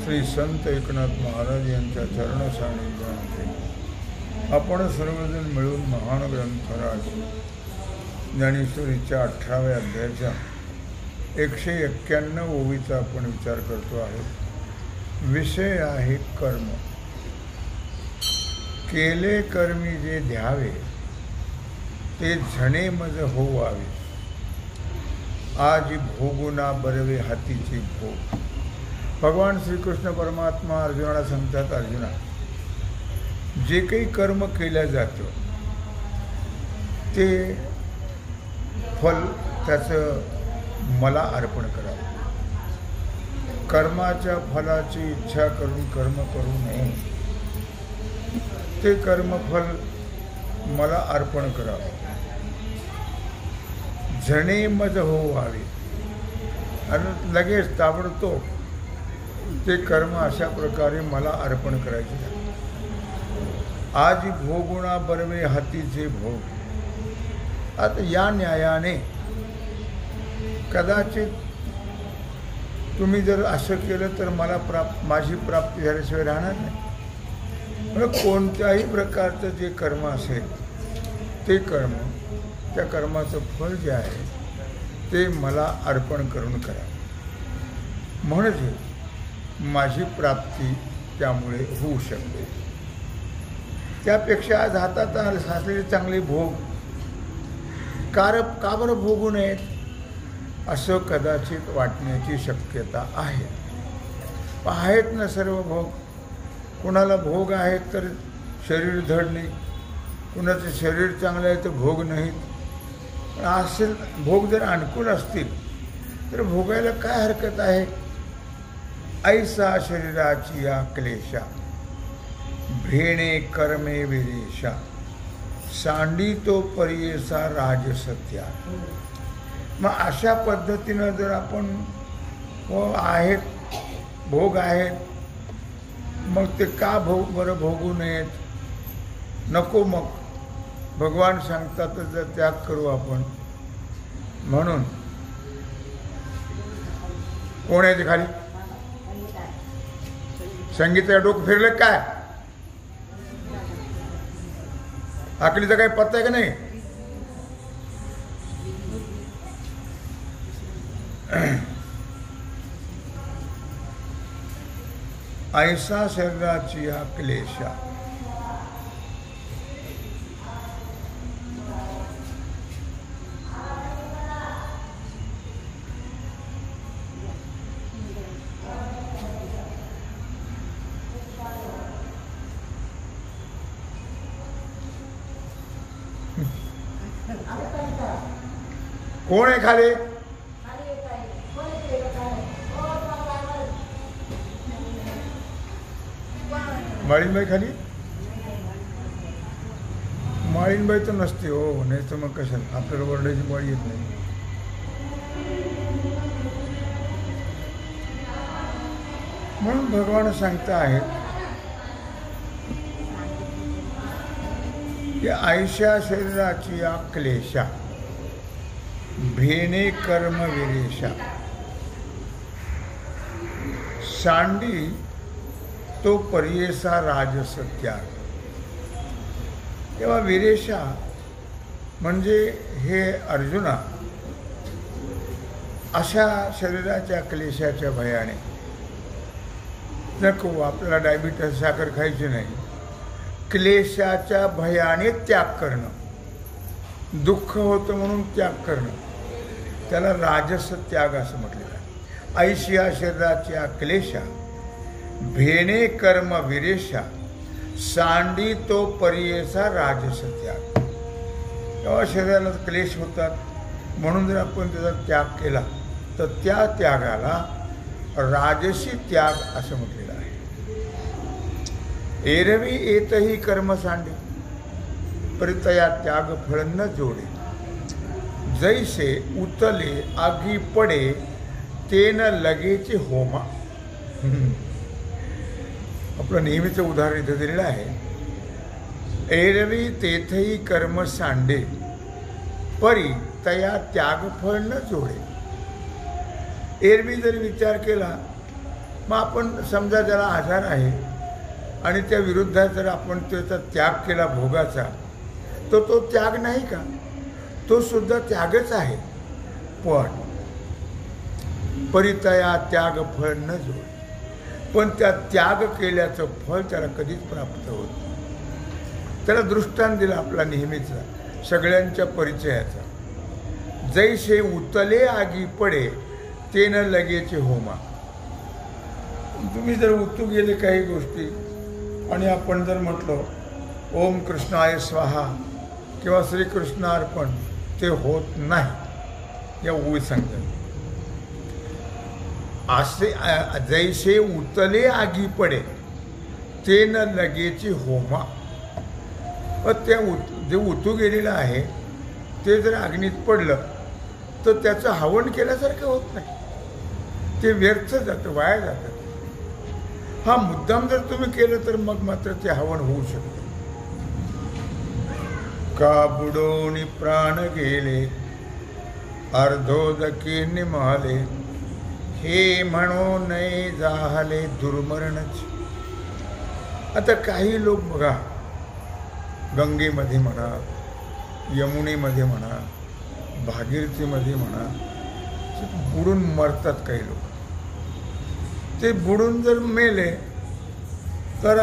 श्री संत एकनाथ महाराज यांच्या चरण सानिध्यामध्ये आपण सर्वजण मिळून महान ग्रंथराज ज्ञानेश्वरीच्या 18व्या अध्यायाच्या 191 ओवीचा आपण विचार करतो आहे। विषय आहे कर्म। केले कर्मी जे ध्यावे ते झणे मज होवावे, आज भोगुना बरवे हातीची भोग। भगवान श्रीकृष्ण परमात्मा अर्जुनाला सांगतात, अर्जुना जे काही कर्म केलं जातं ते फल त्याचं मला अर्पण करावं। कर्माच्या फलाची इच्छा करून कर्म करू नये, ते कर्मफल मला अर्पण करावं। झणे मज होवावे, आणि लगेच ताबडतोब ते कर्म अशा प्रकारे मला अर्पण करायचे आहे। आज भोगुणा बरवे हातीचे भोग। आता या न्यायाने कदाचित तुम्ही जर असं केलं तर मला माझी प्राप्ती झाल्याशिवाय राहणार नाही। म्हणजे कोणत्याही प्रकारचं जे कर्म असेल ते कर्म, त्या कर्माचं फल जे आहे ते मला अर्पण करून करा, म्हणजे माझी प्राप्ती त्यामुळे होऊ शकते। त्यापेक्षा आज हातात असलेले चांगले भोग का बरं भोगू नयेत असं कदाचित वाटण्याची शक्यता आहे। आहेत ना सर्व भोग। कुणाला भोग आहेत तर शरीर धड नाही, कुणाचं शरीर चांगलं आहे तर भोग नाहीत। असेल भोग जर अनुकूल असतील तर भोगायला काय हरकत आहे। ऐसा शरीराची या क्लेशा, भेणे कर्मे विरेशा, सांडी तो परियेसा राजसत्या। मग अशा पद्धतीनं जर आपण आहेत भोग आहेत, मग ते का बरं भोगू नयेत? नको, मग भगवान सांगतात जर त्याग करू आपण। म्हणून कोण आहे ते खाली? संगीताचं डोकं फिरलं काय? आकलीचा काही पत्ता आहे का नाही? ऐसा शरीराची या क्लेशा, कोण आहे खाली? माळीनबाई खाली? माळीनबाई तर नसते हो, नाही तर मग कशाला आपल्याला वरडायची माळी येत नाही। म्हणून भगवान सांगता आहेत की ऐशा शरीराची या क्लेशा, भेणे कर्म विरेशा, सांडी तो परियेसा राजसत्या। तेव्हा विरेशा म्हणजे हे अर्जुना, अशा शरीराच्या क्लेशाच्या भयाने नको, आपल्याला डायबिटीस साखर खायची नाही। क्लेशाच्या भयाने त्याग करणं, दुःख होतं म्हणून त्याग करणं, त्याला राजस त्याग असं म्हटलेलं आहे। ऐशिया शरीराच्या क्लेशा, भेणे कर्म विरेशा, सांडी तो परियेसा राजस त्याग। तेव्हा शरीराला क्लेश होतात, म्हणून जर आपण त्याचा त्याग केला तर त्या त्यागाला राजसी त्याग असं म्हटलेलं आहे। एरवी येतही कर्म सांडे, परितया त्याग फळ न जोडे, जैसे उतले आगी पडे तेन लगेचे होमा। आपलं नेहमीचं उदाहरण इथं दिलेलं आहे। एरवी तेथही कर्म सांडे, परी तया त्याग फळ न जोडे। एरवी जरी विचार केला मग आपण समजा ज्याला आजार आहे आणि त्या विरुद्धात जर आपण त्याचा त्याग केला भोगाचा, तर तो त्याग नाही का? तो सुद्धा त्यागच आहे. पण परितया त्याग फळ न जोड, पण त्या त्याग केल्याचं फळ त्याला कधीच प्राप्त होत नाही. त्याला दृष्टांत दिला आपला नेहमीचा सगळ्यांच्या परिचयाचा. जैसे उतले आगी पडे ते न लगेचे होमा. तुम्ही जर उतू गेले काही गोष्टी आणि आपण जर म्हटलं ओम कृष्णाय स्वाहा किंवा श्रीकृष्णार्पण, ते होत नाही. या ओळी सांगतात असे जैसे उतले आगी पडे ते न लगेची होमा. पण त्या जे उतू गेलेलं आहे ते जर अग्नीत पडलं तर त्याचं हवन केल्यासारखं होत नाही. ते व्यर्थ जातं, वाया जातं. हा मुद्दाम जर तुम्ही केलं तर मग मात्र ते हवन होऊ शकतं. का बुडोनी प्राण गेले अर्धोदकी निमाले, हे म्हणो नये जाहले दुर्मरणच. आता काही लोक बघा गंगेमध्ये म्हणा, यमुनेमध्ये म्हणा, भागीरथीमध्ये म्हणा, बुडून मरतात काही लोक. ते बुडून जर मेले तर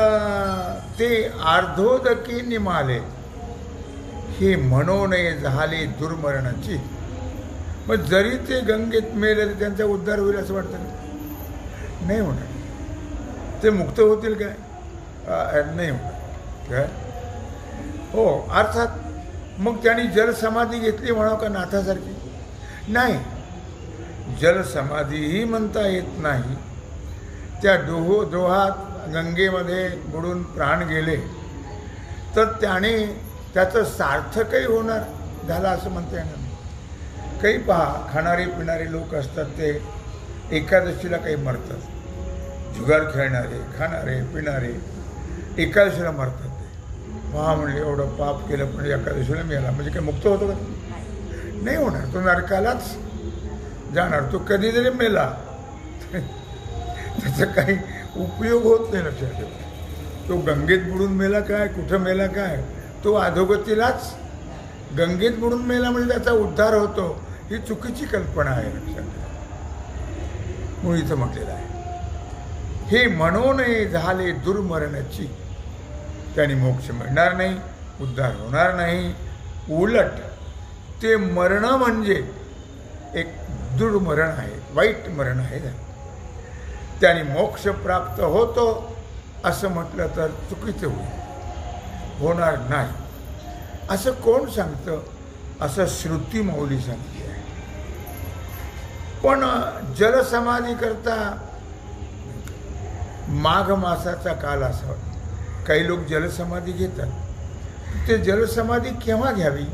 ते अर्धोदकी निमाले, हे म्हणू नये झाले दुर्मरणाची. मग जरी ते गंगेत मेले तर त्यांचा उद्धार होईल असं वाटतं? नाही होणार. ते मुक्त होतील काय? नाही होणार काय? हो, अर्थात मग त्यांनी जलसमाधी घेतली म्हणावं का नाथासारखी? नाही, जलसमाधीही म्हणता येत नाही. त्या दोहात गंगेमध्ये बुडून प्राण गेले तर त्याने त्याचं सार्थकही होणार झालं असं म्हणता येणार नाही. काही पहा खाणारे पिणारे लोक असतात, ते एकादशीला काही मरतात. जुगार खेळणारे, खाणारे पिणारे एकादशीला मरतात. ते पहा म्हणजे एवढं पाप केलं पण एकादशीला मिळाला म्हणजे काय मुक्त होतो का? नाही होणार. तो नरकालाच जाणार. तो कधी जरी मेला त्याचा काही उपयोग होत नाही. लक्षात ठेवा. तो गंगेत बुडून मेला काय, कुठं मेला काय, तो अधोगतीलाच. गंगेत बुडून मेला म्हणजे त्याचा उद्धार होतो, ही चुकीची कल्पना आहे. लक्षात ठेवा. म्हणून इथं म्हटलेलं आहे हे म्हणू नये झाले दुर्मरणाची. त्याने मोक्ष मिळणार नाही, उद्धार होणार नाही. उलट ते मरण म्हणजे एक दुर्मरण आहे, वाईट मरण आहे. त्याने मोक्ष प्राप्त होतो असं म्हटलं तर चुकीचं होईल, होणार नाही. असं कोण सांगतं? असं श्रुती मौली सांगते आहे. पण जलसमाधी करता माघ मासाचा काल असावा. काही लोक जलसमाधी घेतात. ते जलसमाधी केव्हा घ्यावी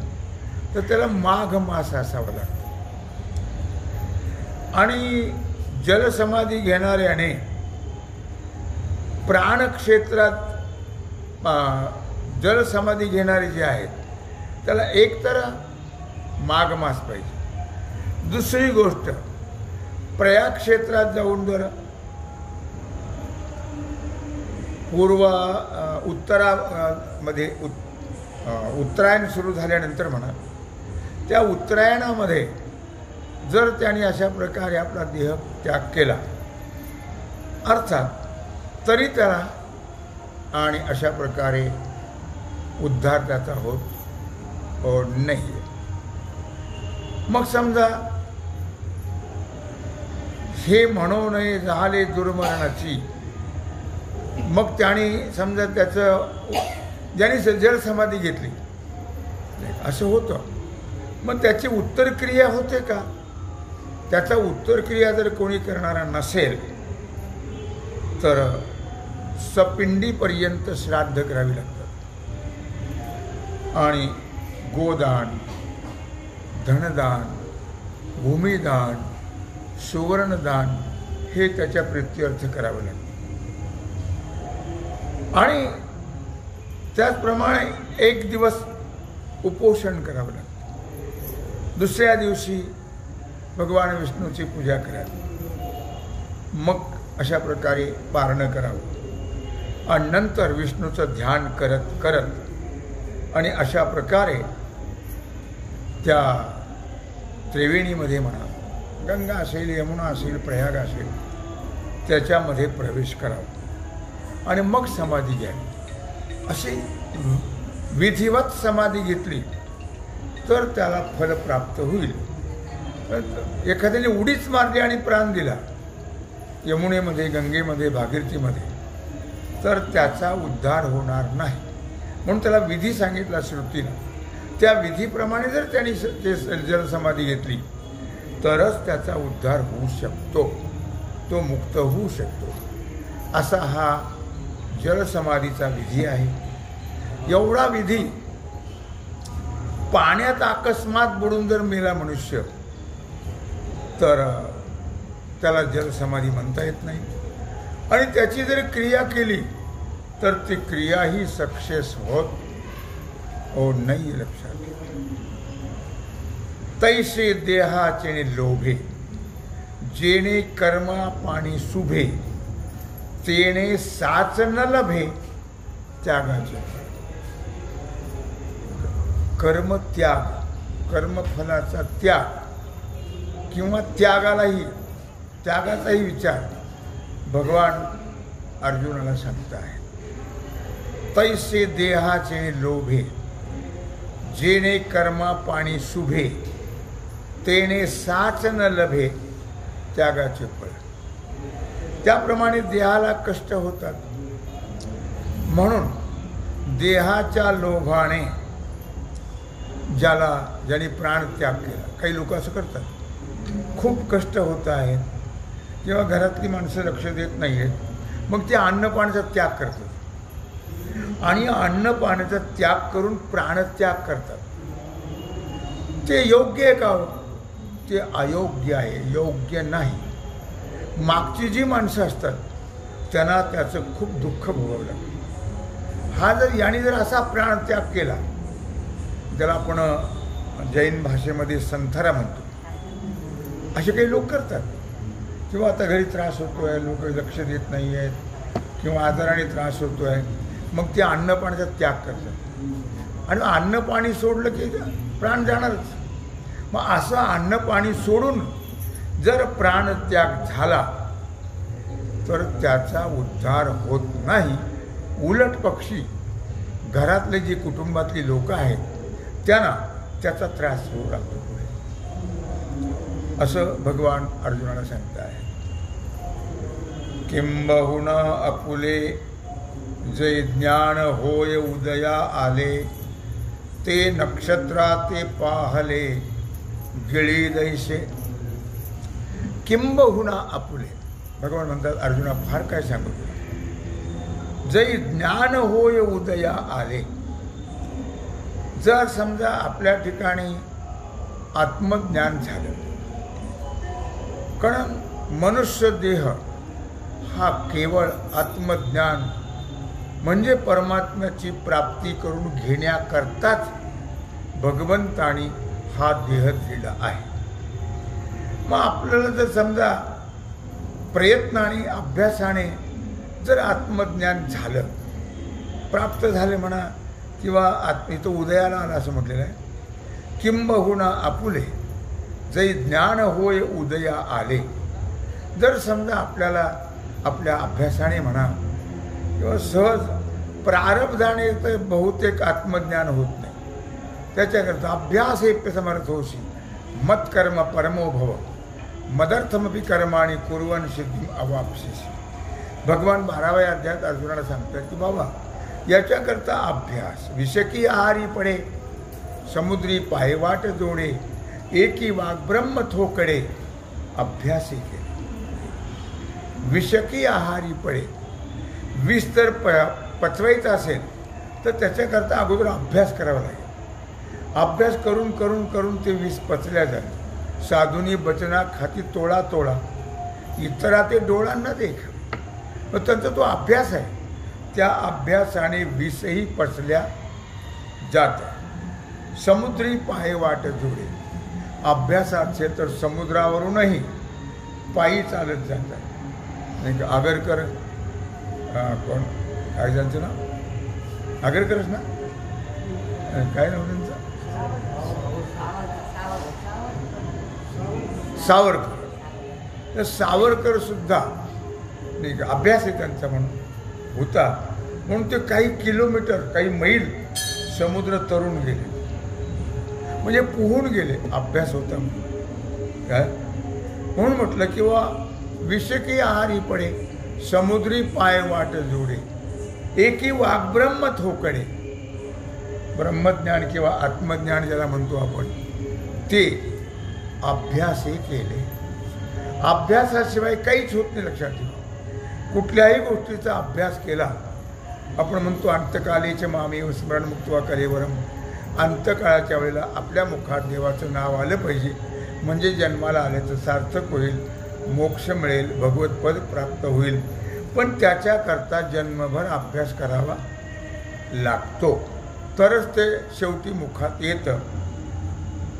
तर त्याला माघ मास असावा लागतो. आणि जलसमाधी घेणाऱ्याने प्राणक्षेत्रात जलसमाधी घेणारे जे आहेत त्याला एक तर माघ मास पाहिजे. दुसरी गोष्ट, प्रयाग क्षेत्रात जाऊन जर उत्तरामध्ये उत्तरायण सुरू झाल्यानंतर म्हणा, त्या उत्तरायणामध्ये जर त्याने अशा प्रकारे आपला देह त्याग केला अर्थात तरी त्याला आणि अशा प्रकारे उद्धार त्याचा होत नाही. मग समजा हे म्हणू नये झाले दुर्मरणाची. मग त्याने समजा त्याचं ज्याने जलसमाधी घेतली असं होतं, मग त्याची उत्तरक्रिया होते का? त्याचा उत्तरक्रिया जर कोणी करणारा नसेल तर सपिंडीपर्यंत श्राद्ध करावी लागतात. आणि गोदान, धनदान, भूमिदान, सुवर्णदान हे त्याच्या प्रीत्यर्थ करावं लागतं. आणि त्याचप्रमाणे एक दिवस उपोषण करावं लागतं. दुसऱ्या दिवशी भगवान विष्णूची पूजा करावी. मग अशा प्रकारे पारणं करावं आणि नंतर विष्णूचं ध्यान करत करत आणि अशा प्रकारे त्या त्रिवेणीमध्ये म्हणा, गंगा असेल, यमुना असेल, प्रयाग असेल, त्याच्यामध्ये प्रवेश करावा आणि मग समाधी घ्यावी. अशी विधिवत समाधी घेतली तर त्याला फल प्राप्त होईल. एखाद्याने उडीच मारली आणि प्राण दिला यमुनेमध्ये, गंगेमध्ये, भागीरथीमध्ये, तर त्याचा उद्धार होणार नाही. म्हणून त्याला विधी सांगितला श्रुतीनं. त्या विधीप्रमाणे जर त्यांनी जलसमाधी घेतली तरच त्याचा उद्धार होऊ शकतो, तो मुक्त होऊ शकतो. असा हा जलसमाधीचा विधी आहे. एवढा विधी पाण्यात अकस्मात बुडून जर मेला मनुष्य तर त्याला जलसमाधी म्हणता येत नाही. आणि त्याची जर क्रिया केली तर ती क्रियाही सक्सेस होत नाही. लक्षात तैसे देहाचे लोभे, जेणे कर्मा पाणी शुभे, तेणे साच न लभे त्यागाचे. कर्मत्याग, कर्मफलाचा त्याग किंवा त्यागाचाही विचार भगवान अर्जुनाला सांगत आहे. तैसे देहाचे लोभे, जेणे कर्मा पाणी शुभे, तेणे साच न लभे त्यागाचे फळ. त्याप्रमाणे देहाला कष्ट होतात. म्हणून देहाच्या लोभाने ज्याने प्राण त्याग केला, काही लोक असं करतात, खूप कष्ट होत आहेत किंवा घरातली माणसं लक्ष देत नाही आहेत, मग ते अन्नपाण्याचा त्याग करतात आणि अन्नपाण्याचा त्याग करून प्राणत्याग करतात. ते योग्य आहे का? ते अयोग्य आहे, योग्य नाही. मागची जी माणसं असतात त्यांना त्याचं खूप दुःख भोगावं लागतं. याने जर असा प्राणत्याग केला, त्याला आपण जैन भाषेमध्ये संथारा म्हणतो, असे काही लोक करतात. किंवा आता घरी त्रास होतो आहे, लोक लक्ष देत नाही आहेत किंवा आजाराने त्रास होतो आहे, मग ते अन्नपाण्याचा त्याग करतात आणि अन्नपाणी सोडलं की प्राण जाणारच. मग असं अन्नपाणी सोडून जर प्राणत्याग झाला तर त्याचा उद्धार होत नाही. उलट पक्षी घरातले जे कुटुंबातली लोक आहेत त्यांना त्याचा त्रास होऊ लागतो पुढे, असं भगवान अर्जुनाला सांगत आहे. किंबहुना अपुले, जे ज्ञान होय उदया आले, ते नक्षत्रा ते पाहले, गिळी दैसे. किंबहुना अपुले, भगवान म्हणतात अर्जुना फार काय सांगू तुला. जे ज्ञान होय उदया आले, जर समजा आपल्या ठिकाणी आत्मज्ञान झालं, कारण मनुष्य देह हा केवळ आत्मज्ञान म्हणजे परमात्म्याची प्राप्ती करून घेण्याकरताच भगवंतानी हा देह दिला आहे. मग आपल्याला जर समजा प्रयत्नाने, अभ्यासाने जर आत्मज्ञान झालं, प्राप्त झाले म्हणा, किंवा इथं उदयाला आला असं म्हटलेलं आहे. किंबहुना आपुले, जे ज्ञान होय उदया आले. जर समजा आपल्याला आपल्या अभ्यासाने म्हणा किंवा सहज प्रारब्धाने तर बहुतेक आत्मज्ञान होत नाही, त्याच्याकरता अभ्यास हे समर्थ होशी, मत्कर्म परमो भव, मदर्थमपि कर्माणि कुर्वन् सिद्धिं अवाप्स्यसि. भगवान 12व्या अध्यायात अर्जुनाला सांगतात की बाबा याच्याकरता अभ्यास. विषकी आहारी पडे, समुद्री पायवाट जोडे, एकी वाघ ब्रह्म थोकडे, अभ्यासी केले. विषकी आहारी पडे, विष जर पचवायचा असेल तर त्याच्याकरता अगोदर अभ्यास करावा लागेल. अभ्यास करून करून करून ते विष पचल्या जाते. साधुनी बचना खाती तोळा तोळा, इतरा ते डोळांना देख. मग त्यांचा तो अभ्यास आहे, त्या अभ्यासाने विषही पचल्या जातात. समुद्री पाय वाट जोडे, अभ्यासाचे तर समुद्रावरूनही पायी चालत जातात. नाही का आगरकर, कोण काय त्यांचं नाव? आगरकरच ना? काय नाव त्यांचं? सावरकर. तर सावरकर सुद्धा नाही का अभ्यास आहे त्यांचा म्हणून होता, म्हणून ते काही किलोमीटर काही मैल समुद्र तरून गेले, म्हणजे पोहून गेले. अभ्यास होता म्हणून काय म्हणून म्हटलं किंवा विषकी आहारी पडे समुद्री पाय वाट जोडे एकी वाग्ब्रह्म थोकडे. ब्रह्मज्ञान किंवा आत्मज्ञान ज्याला म्हणतो आपण ते अभ्यासही केले. अभ्यासाशिवाय काहीच होत नाही. लक्षात ठेवा, कुठल्याही गोष्टीचा अभ्यास केला. आपण म्हणतो अंतकालीचे मामेव स्मरण मुक्त्वा कलेवरम. अंतकाळाच्या वेळेला आपल्या मुखात देवाचं नाव आलं पाहिजे, म्हणजे जन्माला आल्याचं सार्थक होईल, मोक्ष मिळेल, भगवतपद प्राप्त होईल. पण त्याच्याकरता जन्मभर अभ्यास करावा लागतो, तरच ते शेवटी मुखात येतं,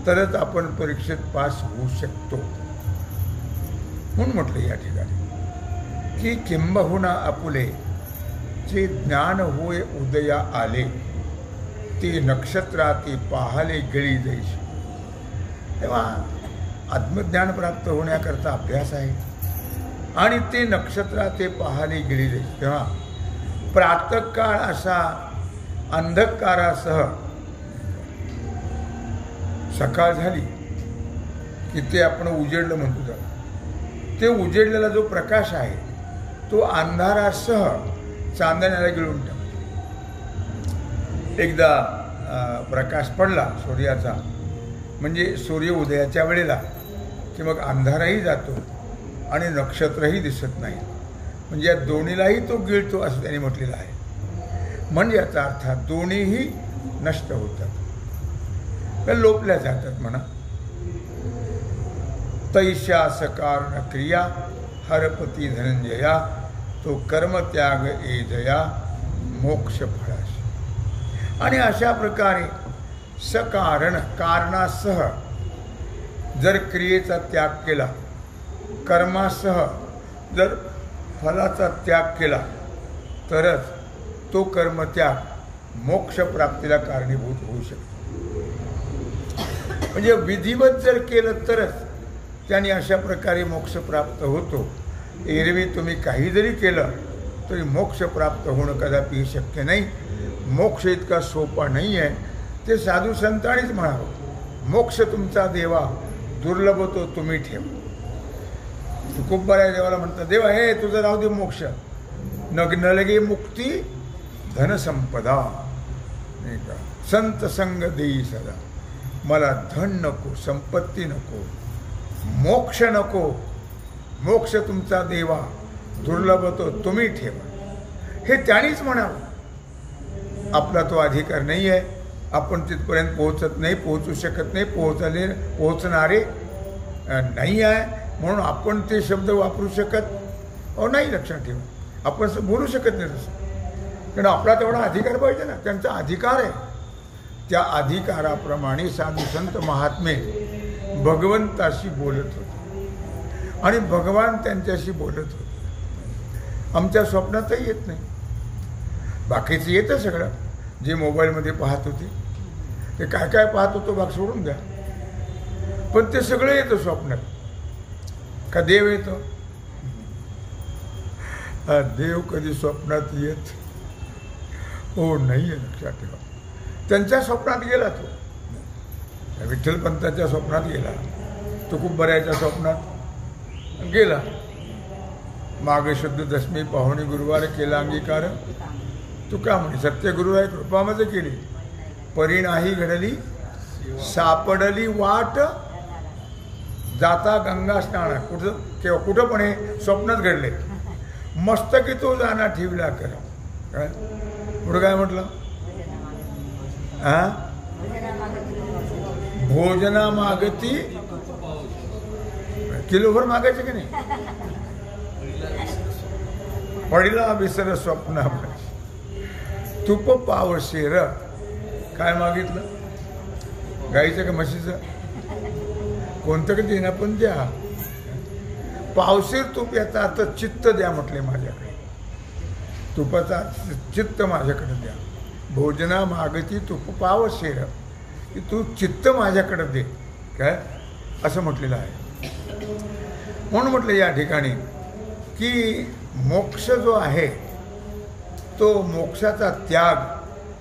तरच आपण परीक्षेत पास होऊ शकतो. म्हणून म्हटलं या ठिकाणी की किंबहुना आपुले जे ज्ञान होय उदया आले ते नक्षत्राती पाहाले गिळी जैशी. तेव्हा आत्मज्ञान प्राप्त होण्याकरता अभ्यास आहे आणि ते नक्षत्राते पाहाले गिळी जैशी. तेव्हा प्रातःकाळ असा अंधकारासह सकाळ झाली की ते आपण उजेडलं म्हणतो त्याला. ते उजेडलेला जो प्रकाश आहे तो अंधारासह चांदण्याला गिळून टाकतो. एकदा प्रकाश पडला सूर्याचा, म्हणजे सूर्य उदयाच्या वेळेला, की मग अंधारही जातो आणि नक्षत्रही दिसत नाही. म्हणजे या दोन्हीलाही तो गिळतो असं त्यांनी म्हटलेलं आहे. म्हणजे याचा अर्थ दोन्हीही नष्ट होतात, तर लोपल्या जातात म्हणा. तैशा सकारण क्रिया हरपती धनंजया तो कर्मत्याग ए जया मोक्ष फळाशी. आणि अशा प्रकारे सकारण कारणासह जर क्रियेचा त्याग केला, कर्मासह जर फलाचा त्याग केला, तरच तो कर्मत्याग मोक्षप्राप्तीला कारणीभूत होऊ शकतो. म्हणजे विधिवत जर केलं तरच त्याने अशा प्रकारे मोक्ष प्राप्त होतो. एरवी तुम्ही काही जरी केलं तरी मोक्ष प्राप्त होणं कदापि शक्य नाही. मोक्ष इतका सोपा नाही आहे. ते साधू संतांनीच म्हणावं, मोक्ष तुमचा देवा दुर्लभ तो तुम्ही ठेव. खूप बऱ्या देवाला म्हणतात, देवा हे तुझं राहू दे मोक्ष, न लगे मुक्ती धनसंपदा, नाही का, संत संग देई सदा. मला धन नको, संपत्ती नको, मोक्ष नको, मोक्ष तुमचा देवा दुर्लभ तो तुम्ही ठेवा. हे त्यांनीच म्हणावं. आपला तो अधिकार नाही आहे. आपण तिथपर्यंत पोहोचत नाही, पोहोचू शकत नाही, पोहोचणारे नाही आहे, म्हणून आपण ते शब्द वापरू शकत नाही. लक्षात ठेवा, आपण बोलू शकत नाही तसं, कारण आपला तेवढा अधिकार पाहिजे ना. त्यांचा अधिकार आहे. त्या अधिकाराप्रमाणे साधू संत महात्मे भगवंताशी बोलत होते आणि भगवान त्यांच्याशी बोलत होते. आमच्या स्वप्नातही येत नाही. बाकीचं येतं सगळं. जे मोबाईलमध्ये पाहत होते ते काय काय पाहत होतो भाग सोडून द्या, पण ते सगळं येतं स्वप्नात. का देव येतो? देव कधी स्वप्नात येत हो नाही आहे. लक्षात ठेवा, त्यांच्या स्वप्नात गेला तो. विठ्ठलपंताच्या स्वप्नात गेला, तो खूप बऱ्याच्या स्वप्नात गेला. मागे शुद्ध दशमी पाहुणी गुरुवार केला अंगीकार. तू का म्हणे सत्यगुरुराय कृपा माझे केली, परी नाही घडली सापडली वाट जाता गंगा स्नान. कुठं पण हे स्वप्नात घडले. मस्तकी तो जाना ठेवला कर. काय पुढं काय म्हटलं? भोजना मागती किलोभर मागायचे की नाही. पडला विसर स्वप्न तुप पाव शेर. काय मागितलं? गाईचं का म्हशीचं? कोणतं का देणं पण द्या. पावशीर तूप याचा अर्थ चित्त द्या म्हटले माझ्याकडे. तुपाचा चित्त माझ्याकडे द्या. भोजना मागती तुप पावशीर, की तू चित्त माझ्याकडे दे काय असं म्हटलेलं आहे. म्हणून म्हटलं या ठिकाणी की मोक्ष जो आहे तो मोक्षाचा त्याग.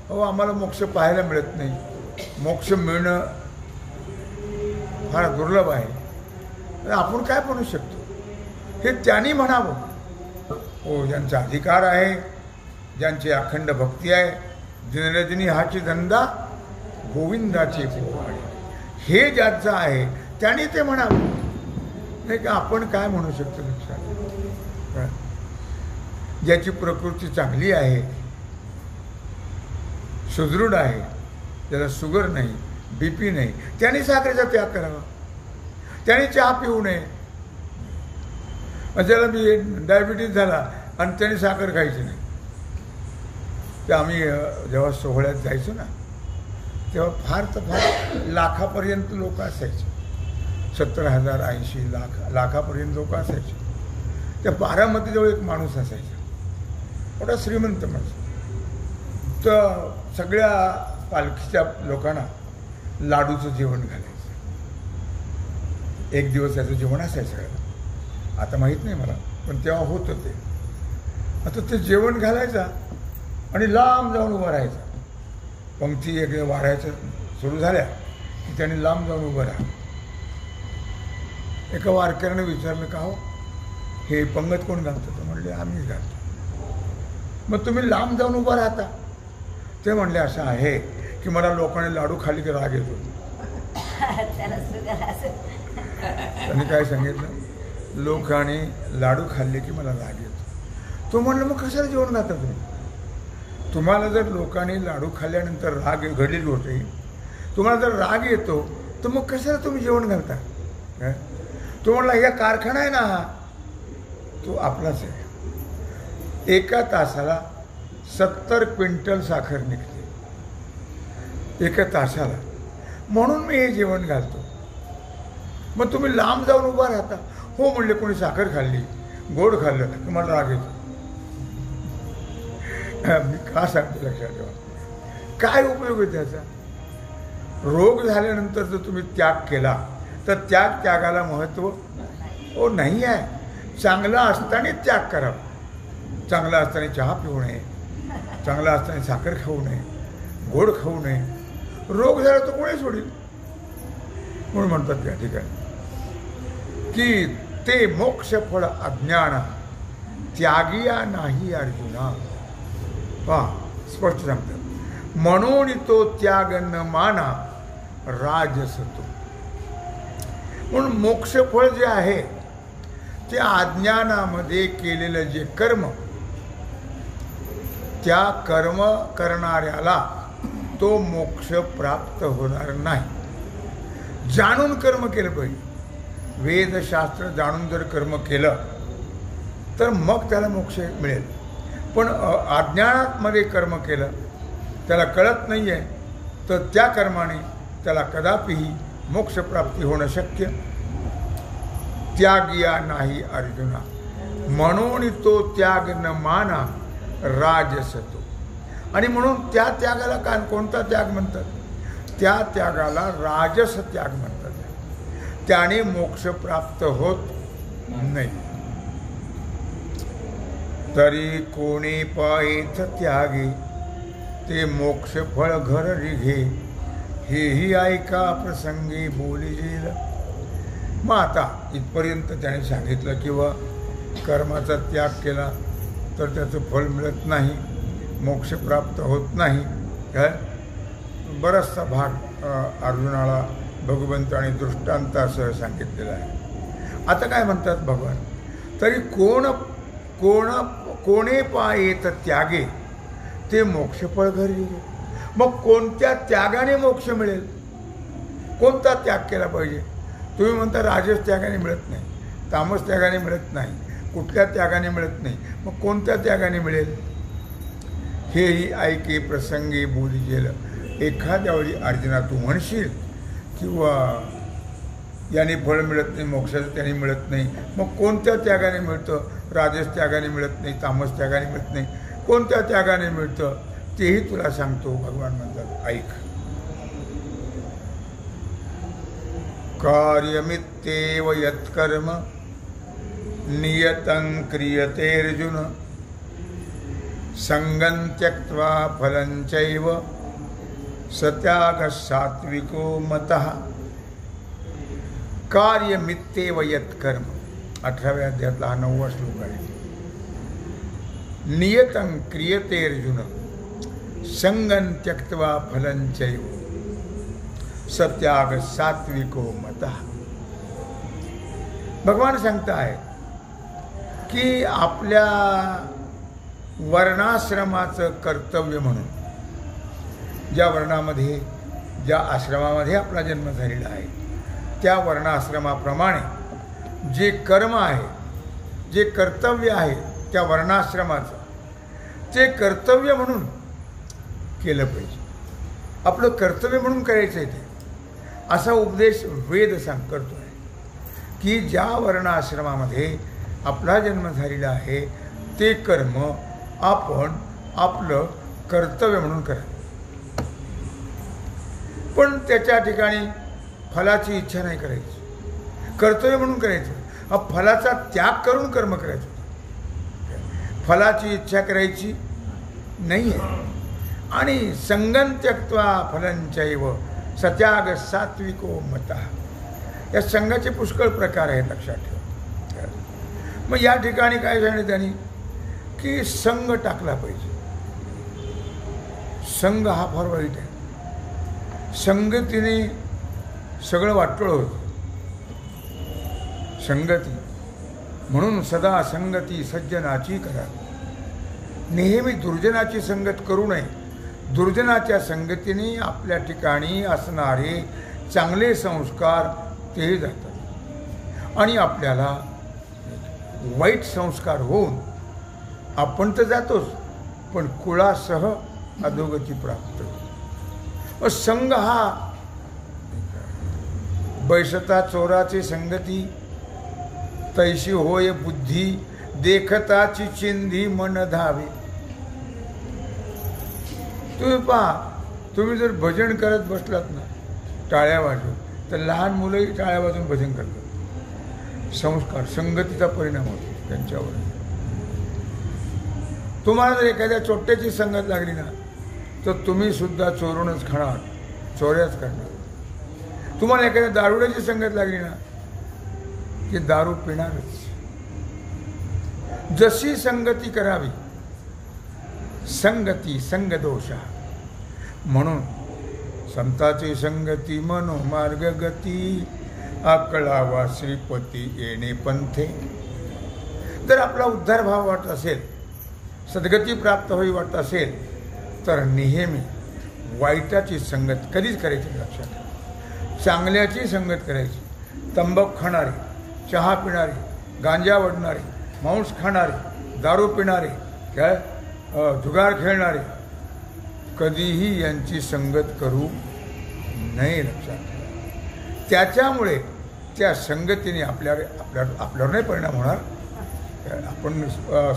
अहो आम्हाला मोक्ष पाहायला मिळत नाही. मोक्ष मिळणं फार दुर्लभ आहे. आपण काय म्हणू शकतो हे त्यांनी म्हणावं. हो, ज्यांचा अधिकार आहे, ज्यांची अखंड भक्ती आहे, दिनरजनी हाची धंदा गोविंदाचे पोवाडे, हे ज्यांचं आहे त्यांनी ते म्हणावं. नाही का आपण काय म्हणू शकतो लक्षात. ज्याची प्रकृती चांगली आहे, सुदृढ आहे, ज्याला शुगर नाही, BP नाही, त्यांनी साखरेचा त्याग करावा. त्याने चहा पिऊ नये. ज्याला डायबिटीज झाला आणि त्याने साखर खायची नाही. ते आम्ही जेव्हा सोहळ्यात जायचो ना तेव्हा फार तर फार लाखापर्यंत लोक असायचे. 70,000 80 लाखापर्यंत लोक असायचे. त्या बारामतीजवळ एक माणूस असायचा, मोठा श्रीमंत माणूस. तर सगळ्या पालखीच्या लोकांना लाडूचं जेवण घालायचं. एक दिवस त्याचं जेवण असायचं सगळं. आता माहीत नाही मला, पण तेव्हा होतं ते. आता ते जेवण घालायचा आणि लांब जाऊन उभं राहायचा. पंक्ती एक वाढायचं सुरू झाल्या की त्याने लांब जाऊन उभं राहा. एका वारकऱ्याने विचारलं का हो हे पंगत कोण घालतं? तर म्हणले आम्हीच घालतो. मग तुम्ही लांब जाऊन उभं राहता? ते म्हणले असं आहे की मला लोकांनी लाडू खाली की राग येतो. त्यांनी काय सांगितलं, लोकांनी लाडू खाल्ले की मला राग येतो. तो म्हणलं मग कशाला जेवण घालता तुम्ही? तुम्हाला जर लोकांनी लाडू खाल्ल्यानंतर राग घडलेली होते, तुम्हाला जर राग येतो तर मग कशाला तुम्ही जेवण घालता? काय तो म्हणला या कारखाना आहे ना हा, तो आपलाच आहे. एका तासाला 70 क्विंटल साखर निघते एका तासाला, म्हणून मी हे जेवण घालतो. मग तुम्ही लांब जाऊन उभा राहता. हो म्हणले कोणी साखर खाल्ली, गोड खाल्लं तर मला राग येतो. मी का सांगतो लक्षात ठेवा, काय उपयोग आहे त्याचा? रोग झाल्यानंतर जर तुम्ही त्याग केला तर त्यागाला महत्त्व नाही आहे. चांगला असताना त्याग करावा. चांगला असताना चहा पिऊ नये, चांगला असताना साखर खाऊ नये, गोड खाऊ नये. रोग झाला तर कोणी सोडील. म्हणून म्हणतात त्या ठिकाणी की ते मोक्ष फळ अज्ञान त्यागिया नाही अर्जुना. पहा स्पष्ट सांगतात, म्हणून तो त्याग न माना राजसतो. म्हणून मोक्षफळ जे आहे ते अज्ञानामध्ये केलेलं जे कर्म, त्या कर्म करणाऱ्याला तो मोक्ष प्राप्त होणार नाही. जाणून कर्म केलं पाहिजे. वेदशास्त्र जाणून जर कर्म केलं तर मग त्याला मोक्ष मिळेल. पण अज्ञानामध्ये कर्म केलं, त्याला कळत नाही आहे, तर त्या कर्माने त्याला कदापिही मोक्षप्राप्ती होणं शक्य. त्यागिया नाही अर्जुना, म्हणून तो त्याग न माना राजसतो. आणि म्हणून त्या त्यागाला कोणता त्याग म्हणतात? त्या त्यागाला राजस त्याग म्हणतात. त्याने मोक्ष प्राप्त होत नाही. तरी कोणी पायथ त्यागे ते मोक्ष फळ घर रिघे, हेही ऐका प्रसंगी बोलिजेल. मग आता इथपर्यंत त्याने सांगितलं किंवा कर्माचा त्याग केला तर त्याचं फळ मिळत नाही, मोक्ष प्राप्त होत नाही. काय बराचसा भाग अर्जुनाला भगवंताने दृष्टांतासह सांगितलेला आहे. आता काय म्हणतात भगवान, तरी कोणे पायेत त्यागे ते मोक्षफळ घरी. मग कोणत्या त्यागाने मोक्ष मिळेल? कोणता त्याग केला पाहिजे? तुम्ही म्हणता राजस त्यागाने मिळत नाही, तामस त्यागाने मिळत नाही, कुठल्या त्यागाने मिळत नाही. मग कोणत्या त्यागाने मिळेल? हेही ऐके प्रसंगी बोलिजेल. एखाद्या वेळी अर्जुना तू म्हणशील किंवा याने फळ मिळत नाही, मोक्षाचं त्याने मिळत नाही. मग कोणत्या त्यागाने मिळतं? राजस त्यागाने मिळत नाही, तामस त्यागाने मिळत नाही. कोणत्या त्यागाने मिळतं तेही तुला सांगतो. भगवान म्हणतात ऐक. कार्यमित्येव यत्कर्म नियतं क्रियते अर्जुन संगं त्यक्त्वा फलं चैव सत्याग सात्विको मतः. कार्यमित्येव यत्कर्म 18व्या अध्यायातला हा 9वा श्लोक आहे. नियतं क्रियते अर्जुन संगं त्यक्त्वा फलं चैव सत्याग सात्विको मतः. भगवान सांगताय की आपल्या वर्णाश्रमाचं कर्तव्य म्हणून, ज्या वर्णामध्ये, ज्या आश्रमामध्ये आपला जन्म झालेला आहे त्या वर्णाश्रमाप्रमाणे जे कर्म आहे, जे कर्तव्य आहे त्या वर्णाश्रमाचं, ते कर्तव्य म्हणून केलं पाहिजे. आपलं कर्तव्य म्हणून करायचं आहे ते, असा उपदेश वेद करतो आहे की ज्या वर्णाश्रमामध्ये आपला जन्म झालेला आहे ते कर्म आपण आपलं कर्तव्य म्हणून करा. पण त्याच्या ठिकाणी फलाची इच्छा नाही करायची, कर्तव्य म्हणून करायचं. फलाचा त्याग करून कर्म करायचं, फलाची इच्छा करायची नाही आहे. आणि संगं त्यक्त्वा फलं चैव सत्याग सात्विको मतः. या संघाचे पुष्कळ प्रकार आहेत, लक्षात ठेवा. मग या ठिकाणी काय सांगितलं त्यांनी की संघ टाकला पाहिजे. संघ हा फार वाईट आहे. संगतीने सगळं वाटोळं होतं. संगती म्हणून सदा संगती सज्जनाची करा. नेहमी दुर्जनाची संगत करू नये. दुर्जनाच्या संगतीने आपल्या ठिकाणी असणारे चांगले संस्कार तेही जातात आणि आपल्याला वाईट संस्कार होऊन आपण तर जातोच, पण कुळासह अधोगती प्राप्त. व संघ हा बैसता चोराची संगती तैशी होय बुद्धी देखताची चिंधी मन धावे. तुम्ही पहा, तुम्ही जर भजन करत बसलात ना टाळ्या वाजवून, तर लहान मुलंही टाळ्या वाजवून भजन करतात. संस्कार संगतीचा परिणाम होतो त्यांच्यावर. तुम्हाला जर एखाद्या चोट्ट्याची संगत लागली ना तर तुम्ही सुद्धा चोरूनच खाणार, चोऱ्याच करणार. तुम्हाला एखाद्या दारुड्याची संगत लागली ना की दारू पिणारच. जशी संगती करावी, संगती संगदोषा. म्हणून संताची संगती मनोमार्ग गती आकळावा श्रीपती येणे पंथे. जर आपला उद्धार भाव वाटत असेल, सद्गती प्राप्त होई वाटत असेल, तर नेहमी वाईटाची संगत कधीच करायची. लक्षात. चांगल्याची संगत करायची. तंबाखू खाणारे, चहा पिणारे, गांजा वडणारे, मांस खाणारे, दारू पिणारे, काय जुगार खेळणारे, कधीही यांची संगत करू नये. लक्षात. त्याच्यामुळे त्या संगतीने आपल्यावर नाही परिणाम होणार. आपण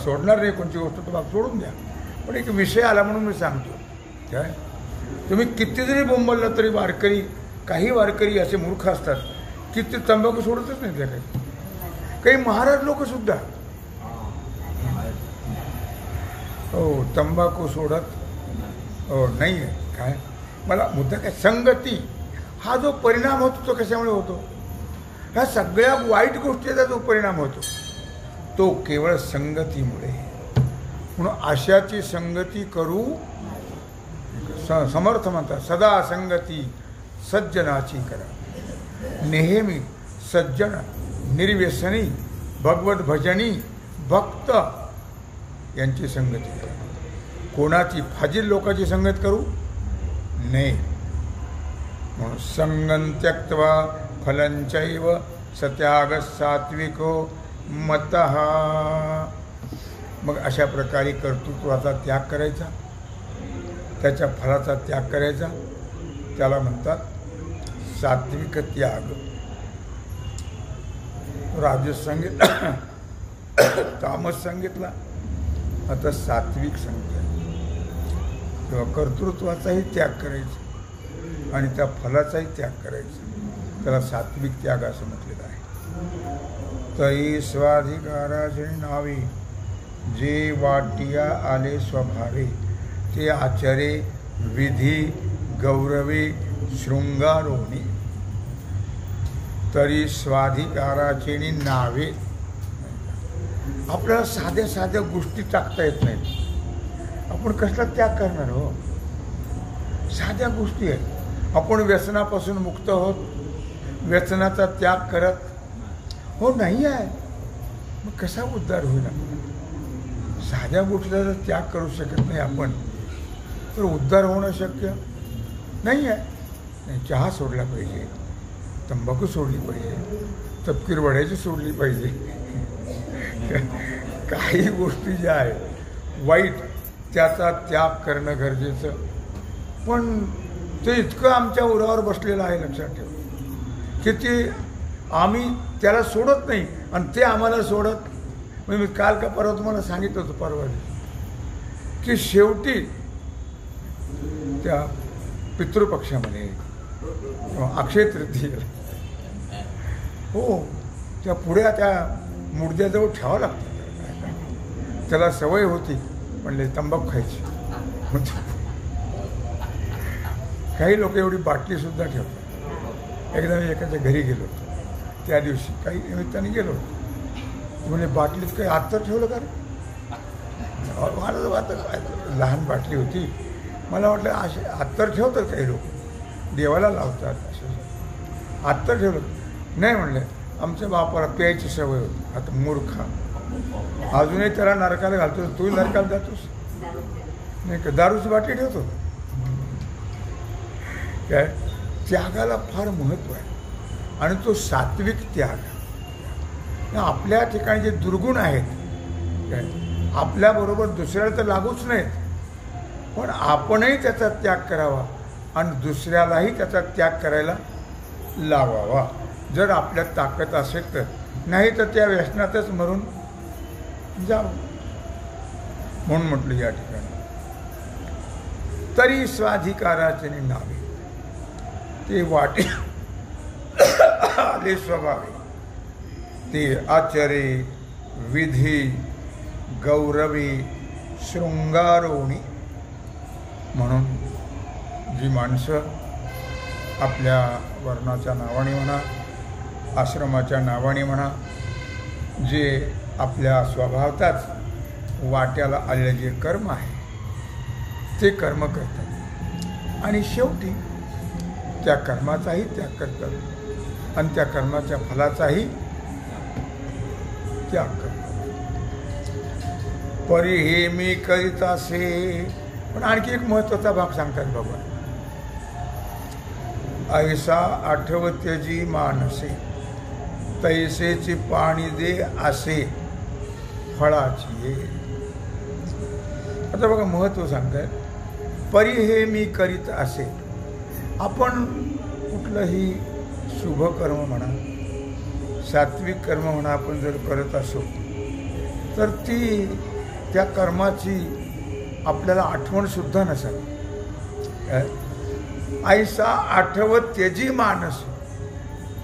सोडणार नाही कोणती गोष्ट, तुम्हाला सोडून द्या. पण एक विषय आला म्हणून मी सांगतो. काय तुम्ही किती जरी बोंबललं तरी वारकरी, काही वारकरी असे मूर्ख असतात की ते तंबाखू सोडतच नाही. त्या काही महाराज लोक सुद्धा हो तंबाखू सोडत हो नाही आहे. काय मला मुद्दा काय, संगती हा जो परिणाम होतो तो कशामुळे होतो? ह्या सगळ्या वाईट गोष्टीचा जो परिणाम होतो तो केवळ संगतीमुळे. म्हणून अशाची संगती करू. समर्थ म्हणतात सदा संगती सज्जनाची करा. नेहमी सज्जन, निर्व्यसनी, भगवत भजनी भक्त यांची संगती करा. कोणाची फाजील लोकांची संगत करू नये. म्हणून संगं त्यक्त्वा फलं चैव सत्याग सात्विको मतः. मग अशा प्रकारे कर्तृत्वाचा त्याग करायचा, त्याच्या फलाचा त्याग करायचा. त्याला म्हणतात सात्विक त्याग. राजस सांगितला, तामस सांगितला, आता सात्विक सांगितलं. तेव्हा कर्तृत्वाचाही त्याग करायचा आणि त्या फलाचाही त्याग करायचा. त्याला सात्विक त्याग असं म्हटलेलं आहे. तरी स्वाधिकाराचे नावे जे वाटिया आले स्वभावे, ते आचरे विधी गौरवे शृंगारोनी. तरी स्वाधिकाराचे नावे, आपल्याला साध्या साध्या गोष्टी टाकता येत नाहीत. आपण कसला त्याग करणार हो? साध्या गोष्टी आहेत. आपण व्यसनापासून मुक्त होत, व्यसनाचा त्याग करत हो नाही आहे, मग कसा उद्धार होईल? साध्या गोष्टीचा जर त्याग करू शकत नाही आपण, तर उद्धार होणं शक्य नाही आहे. चहा सोडला पाहिजे, तंबाखू सोडली पाहिजे, तपकीर वड्याची सोडली पाहिजे. काही गोष्टी ज्या आहेत वाईट, त्याचा त्याग करणं गरजेचं. पण ते इतकं आमच्या उरावर बसलेलं आहे, लक्षात ठेवा, की ते आम्ही त्याला सोडत नाही आणि ते आम्हाला सोडत. म्हणजे मी काल का परवा तुम्हाला सांगितलं होतं, परवा की शेवटी त्या पितृपक्षामध्ये अक्षय तृतीयेला हो त्या पुढे त्या मुडद्याजवळ ठेवावं लागतं. त्याला सवय होती म्हणले तंबाखू खायची. काही लोक एवढी बाटलीसुद्धा ठेवतात. एकदा मी एखाद्या घरी गेलो होतो, त्या दिवशी काही निमित्ताने गेलो होतो. म्हणजे बाटलीत काही आत्तर ठेवलं का रे? मला लहान बाटली होती, मला वाटलं असे अत्तर ठेवतात काही लोक, देवाला लावतात असं. अत्तर ठेवलं नाही म्हणले, आमच्या बापाला प्यायची सवय होती. आता मूर्खा, अजूनही त्याला नरकाला घालतो, तू नरकाला जातोस नाही का? दारूची बाटली ठेवतो काय? त्यागाला फार महत्त्व आहे आणि तो सात्विक त्याग. आपल्या ठिकाणी जे दुर्गुण आहेत काय, आपल्याबरोबर दुसऱ्याला तर लागूच नाहीत, पण आपणही त्याचा त्याग करावा आणि दुसऱ्यालाही त्याचा त्याग करायला लावावा, जर आपल्यात ताकद असेल तर. नाही तर त्या व्यसनातच मरून जावं. म्हणून म्हटलं या ठिकाणी तरी स्वाधिकाराचे नावे, ते वाटे आले स्वभावे, ते आचरे विधी गौरवी शृंगारोणी. म्हणून जी माणसं आपल्या वर्णाच्या नावाने म्हणा, आश्रमाच्या नावाने म्हणा, जे आपल्या स्वभावताच वाट्याला आलेले जे कर्म आहे ते कर्म करतात आणि शेवटी त्या कर्माचाही त्याग करतात आणि त्या कर्माच्या फलाचाही त्याग करतात. परी हे मी करीत असे. पण आणखी एक महत्त्वाचा भाग सांगतात बाबा. ऐसा आठवत्यजी मानसे, तैसेची पाणी दे असे फळाची ये. आता बघा महत्त्व सांगतात. परी हे मी करीत असे. आपण कुठलंही शुभ कर्म म्हणा, सात्विक कर्म म्हणा, आपण जर करत असो तर ती त्या कर्माची आपल्याला आठवणसुद्धा नसावी. ऐसा आठवत त्याची मानस,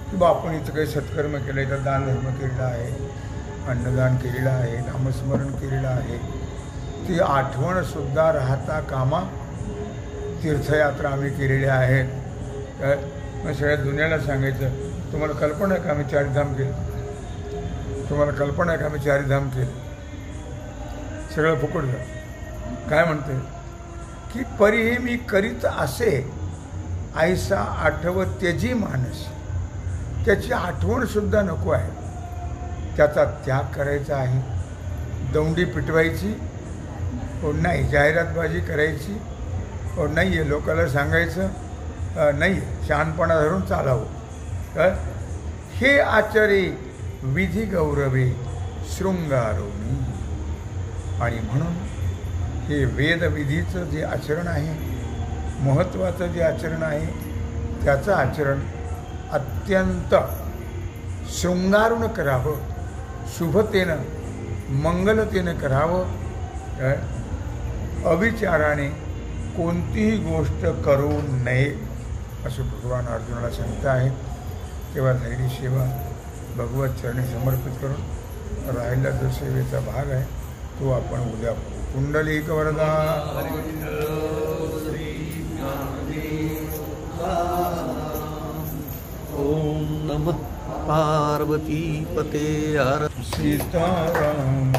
की बा आपण इथं काही सत्कर्म केलं, इथं दानधर्म केलेला आहे, अन्नदान केलेलं आहे, नामस्मरण केलेलं आहे, ती आठवणसुद्धा राहता कामा. तीर्थयात्रा आम्ही केलेल्या आहेत. मग सगळ्या दुनियाला सांगायचं, तुम्हाला कल्पना आहे का आम्ही चारिधाम केलं? तुम्हाला कल्पना आहे का आम्ही चारिधाम केलं? सगळं फुकट झालं. काय म्हणते की परी हे मी करीत असे, ऐसा आठवत त्याची मानस. त्याची आठवणसुद्धा नको आहे, त्याचा त्याग करायचा आहे. दौंडी पिटवायची हो नाही, जाहिरातबाजी करायची हो नाही आहे, लोकांना सांगायचं नाही, शहाणपणा धरून चालावं. हे आचरे विधी गौरवे शृंगारोनी. आणि म्हणून हे वेदविधीचं जे आचरण आहे, महत्त्वाचं जे आचरण आहे, त्याचं आचरण अत्यंत शृंगारून करावं, शुभतेनं मंगलतेनं करावं. अविचाराने कोणतीही गोष्ट करू नये असं भगवान अर्जुनाला सांगत आहेत. तेव्हा झालेली सेवा भगवत चरणी समर्पित करून राहिला जो सेवेचा भाग आहे तो आपण उद्या पाहू. कुंडलिक वरदा. ओम नमः पार्वती पते हर. सीताराम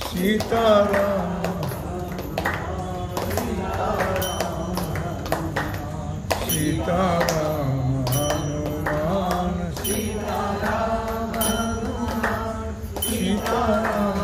सीताराम सीताराम हनुमान सीताराम सीताराम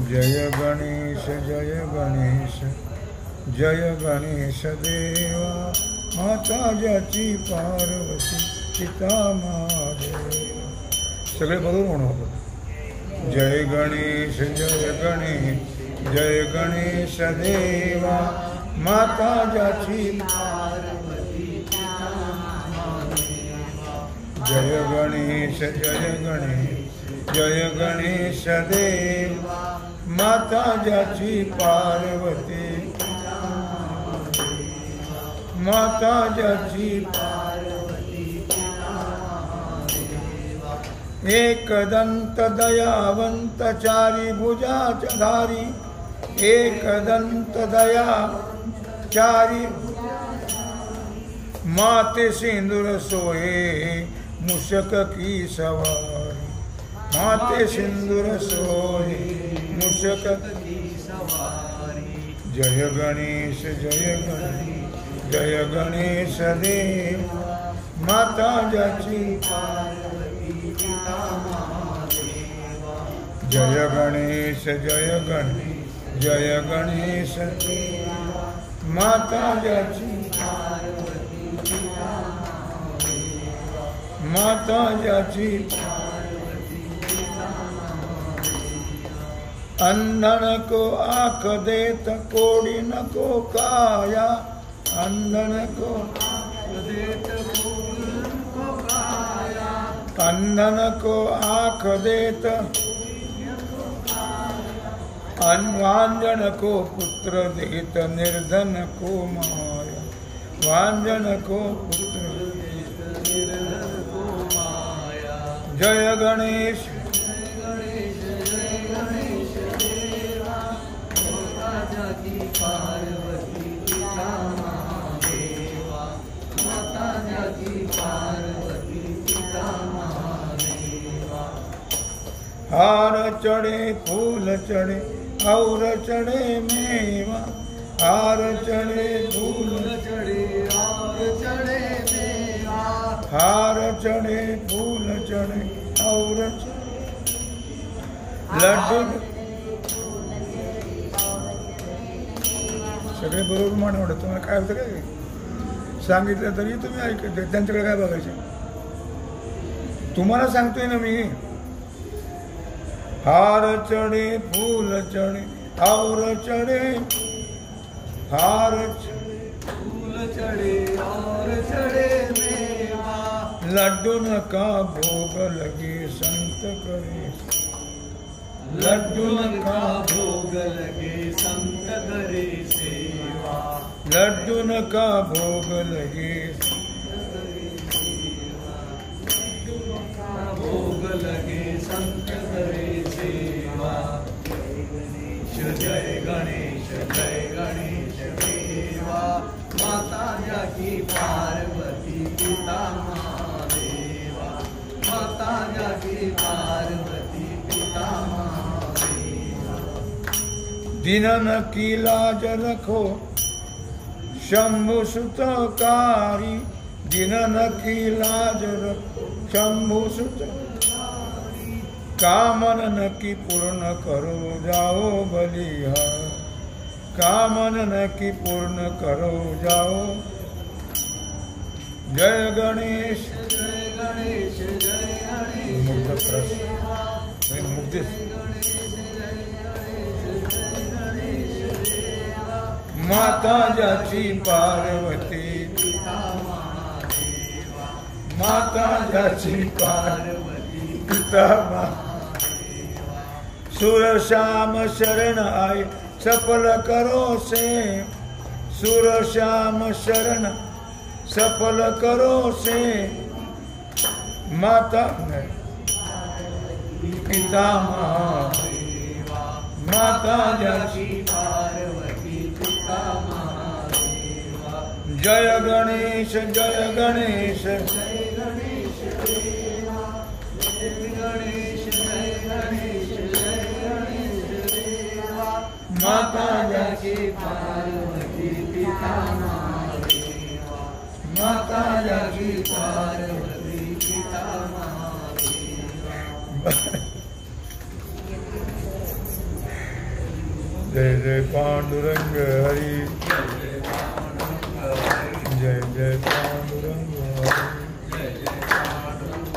जय गणेश जय गणेश जय गणेश देवा. माता ज्याची पार्वती पिता महादेव. सगळे बरोबर म्हणू आपण. जय गणेश जय गणेश देवा. माता ज्याची जय गणेश जय गणेश देव. माता ज्याची पार्वती माता ज्याची एकदंत दयावंत चारी भुजाच्या धारी. एकदंत दया चारी माते सिंदूर सोहे मुशक की सवारी. माते सिंदूर सोहे मुशक की सवारी. जय गणेश जय गणेश देव. माता ज्याची जय गणेश माता ज्याची माता ज्याची अंधन को आँख देत कोड़ी न को काया. अंधन को अंधन को आँख देत वांजन को पुत्र देत निर्धन को माया. वांजन को पुत्र जय गणेश पार्वती पिता महादेवा. माता ज्याची पार्वती पिता महादेवा. हार चढ़े फूल चढ़े और चढ़े मेवा. हार चढ़े फूल चढ़े और चढ़े मेवा. हार चढ़े फूल चढ़े और लड्डू. सगळे बरोबर म्हणून तुम्हाला काय होतं काय सांगितलं तरी तुम्ही ऐकत त्यांच्याकडे काय बघायचं. तुम्हाला सांगतोय ना मी. हार चढ़े फूल चढ़े और चढ़े हार फूल चढ़े और चढ़े मेवा. लड्डून का भोग लगे संत करे. लड्डून का भोग लगे संत करे सेवा. लड्डून का भोग लगे भोग लगे संत करे सेवा. जय गणेश देवा. माता ज्याची पार्वती पिता महादेवा. माता ज्याची पार्वती पिता महादेवा. दिनन की लाज रखो शंभु सुतकारी. जिनन की लाज शंभु सुत कामन न की पूर्ण करो जाओ बलिहार कामन न की पूर्ण करो जाओ जय गणेश जय गणेश जय गणेश मुग्ध माता जाची पार्वती माता जाची पार्वती पिता सुर श्याम शरण आए सफल करो से सुर श्याम शरण सफल करो से माता पिता माता जाची पार्वती पिता महादेवा जय गणेश जय गणेश जय गणेश देवा जय गणेश जय गणेश जय गणेश देवा माता जाची पार्वती पिता महादेवा माता जाची पार्वती पिता महादेवा जय जय पांडुरंग हरि जय जय पांडुरंग हरि जय जय पांडुरंग हरि जय जय पांडुरंग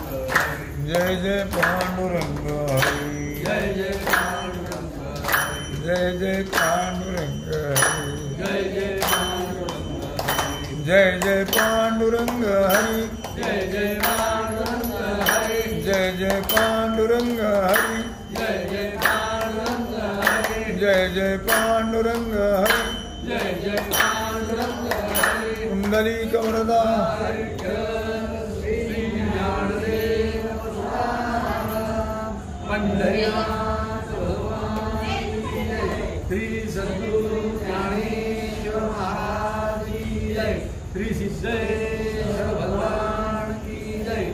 जय जय पांडुरंग हरि जय जय जय जय पांडुरंग हरि जय जय पांडुरंग हरि जय जय पांडुरंग हरि जय जय पांडुरंग हरि जय जय पांडुरंग हरि जय जय पांडुरंग हरि कुंडली कमरदा श्री ज्ञानदेव पंढरीनाथ भगवान की जय श्री सद्गुरु ज्ञानेश्वर महाराज की जय श्री सिद्धेश्वर भगवान की जय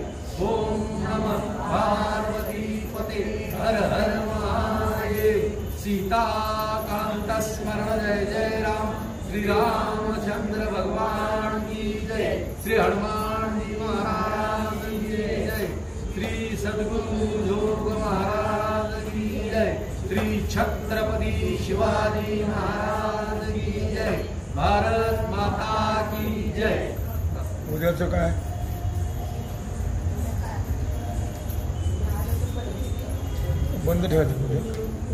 ओम नमः पार्वती पते हर हर महादेव सीताकांत स्मरण जय जय राम श्री रामचंद्र भगवान की जय श्री हनुमान जी महाराज की जय श्री सद्गुरु योग महाराज की जय श्री छत्रपति शिवाजी महाराज की जय भारत माता की जय उद्याचं काय बंद ठेवायचं पुढे